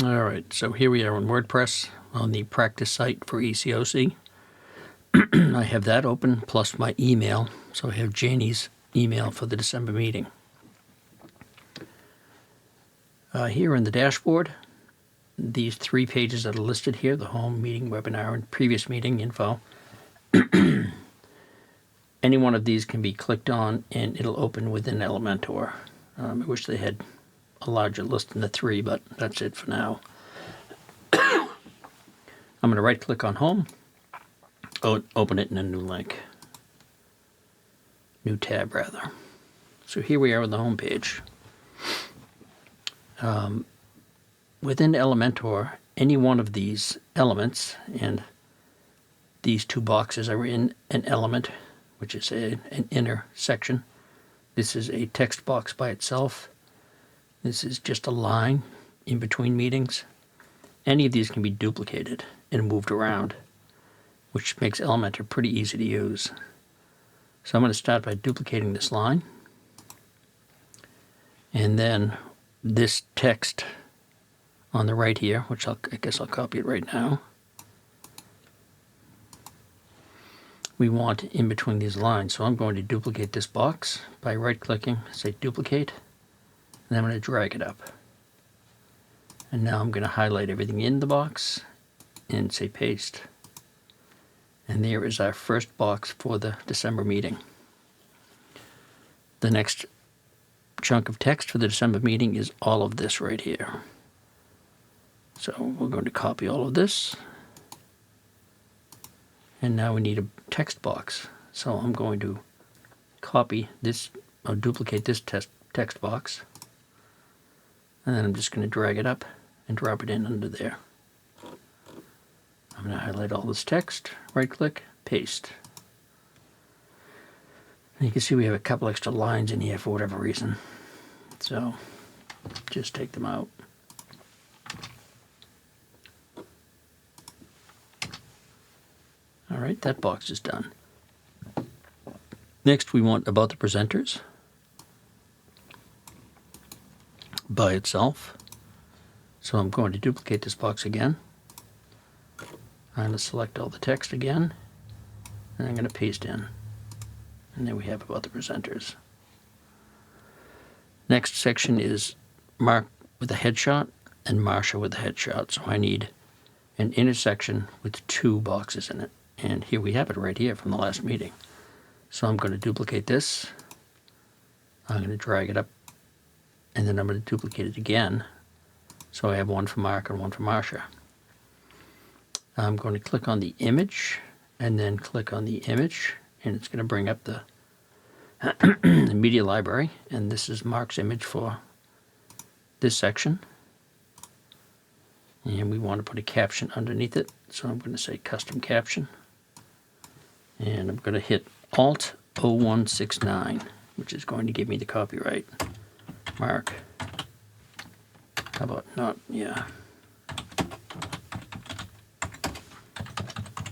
All right, so here we are on WordPress on the practice site for ECOC. I have that open plus my email. So I have Janie's email for the December meeting. Here in the dashboard, these 3 pages that are listed here, the home, meeting, webinar, and previous meeting info. Any one of these can be clicked on and it'll open within Elementor. I wish they had a larger list than the 3, but that's it for now. I'm going to right click on home, open it in a new tab rather. So here we are on the home page. Within Elementor, any one of these elements, and these 2 boxes are in an element, which is an inner section. This is a text box by itself. This is just a line in between meetings. Any of these can be duplicated and moved around, which makes Elementor pretty easy to use. So I'm going to start by duplicating this line. And then this text on the right here, which I guess I'll copy it right now. We want in between these lines. So I'm going to duplicate this box by right-clicking, say duplicate, and I'm going to drag it up. And now I'm going to highlight everything in the box and say paste. And there is our first box for the December meeting. The next chunk of text for the December meeting is all of this right here. So we're going to copy all of this. And now we need a text box. So I'm going to copy this, or duplicate this text box. And then I'm just going to drag it up and drop it in under there. I'm going to highlight all this text, right click, paste. And you can see we have a couple extra lines in here for whatever reason. So just take them out. All right, that box is done. Next, we want about the presenters by itself. So I'm going to duplicate this box again. I'm going to select all the text again, and I'm going to paste in. And there we have about the presenters. Next section is Mark with a headshot and Marsha with a headshot. So I need an intersection with 2 boxes in it. And here we have it right here from the last meeting. So I'm going to duplicate this. I'm going to drag it up, and then I'm going to duplicate it again. So I have one for Mark and one for Marsha. I'm going to click on the image and then click on the image, and it's going to bring up the, the media library. And this is Mark's image for this section. And we want to put a caption underneath it. So I'm going to say custom caption. And I'm going to hit Alt 0169, which is going to give me the copyright. Mark. How about not? Yeah.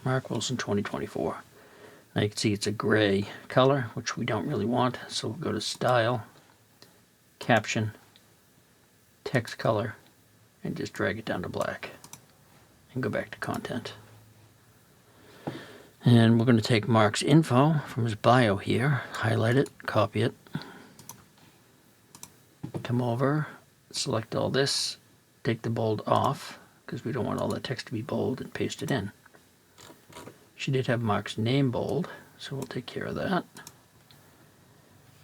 Mark Wilson 2024. Now you can see it's a gray color, which we don't really want. So we'll go to Style, Caption, Text Color, and just drag it down to black. And go back to Content. And we're going to take Mark's info from his bio here, highlight it, copy it, come over, select all this, take the bold off, because we don't want all that text to be bold, and paste it in. She did have Mark's name bold, so we'll take care of that.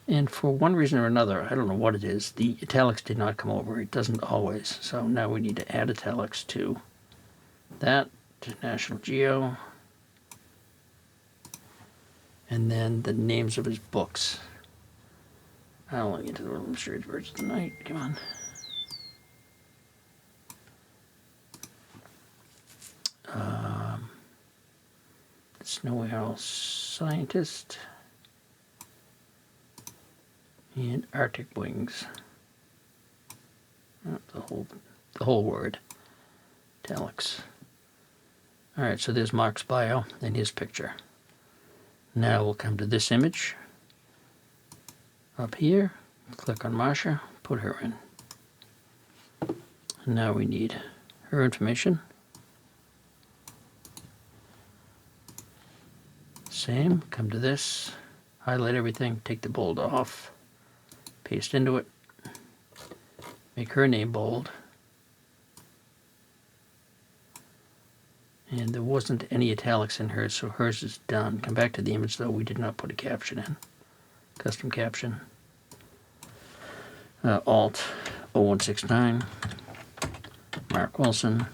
And for one reason or another, I don't know what it is, the italics did not come over. It doesn't always. So now we need to add italics to that, to National Geo, and then the names of his books. I don't want to get to the Room Series Birds of the Night. Come on. Snowy Owl Scientist and Arctic Wings. Oh, the whole word. Italics. All right, so there's Mark's bio and his picture. Now we'll come to this image up here, click on Marsha, put her in. And now we need her information. Same, come to this, highlight everything, take the bold off, paste into it, make her name bold. And there wasn't any italics in hers, so hers is done. Come back to the image though, we did not put a caption in. Custom caption. Alt 0169, Mark Wilson.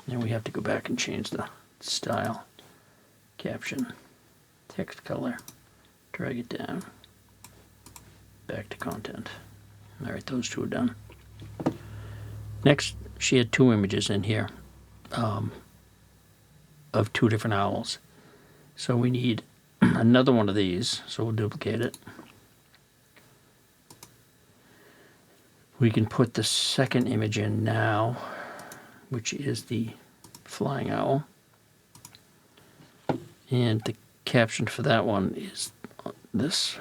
And we have to go back and change the style, caption, text color, drag it down, back to content. All right, those two are done. Next, she had two images in here of two different owls. So we need another one of these, so we'll duplicate it. We can put the second image in now, which is the flying owl. And the caption for that one is this.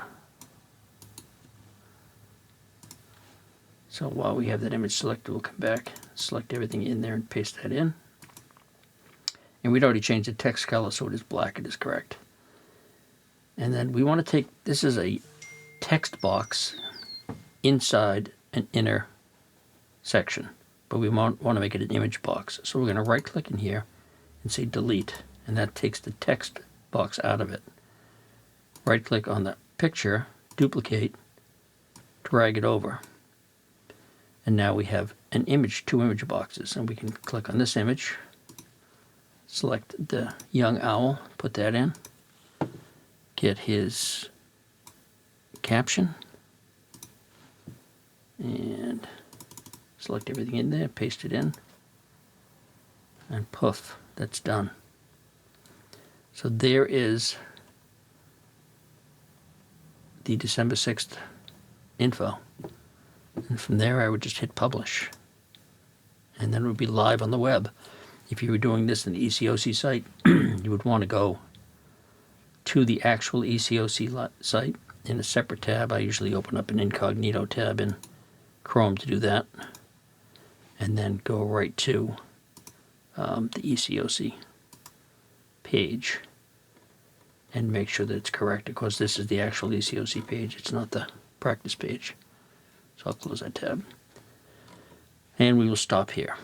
So while we have that image selected, we'll come back, select everything in there and paste that in. And we'd already changed the text color so it is black, it is correct. And then we want to take, this is a text box inside an inner section, but we want to make it an image box. So we're going to right click in here and say delete, and that takes the text box out of it. Right click on the picture, duplicate, drag it over. And now we have an image, two image boxes, and we can click on this image, select the young owl, put that in, get his caption, and select everything in there, paste it in, and poof, that's done. So there is the December 6th info. And from there, I would just hit publish. And then it would be live on the web. If you were doing this in the ECOC site, you would want to go to the actual ECOC site in a separate tab. I usually open up an incognito tab in Chrome to do that. And then go right to the ECOC page and make sure that it's correct. Of course, this is the actual ECOC page. It's not the practice page. So I'll close that tab. And we will stop here.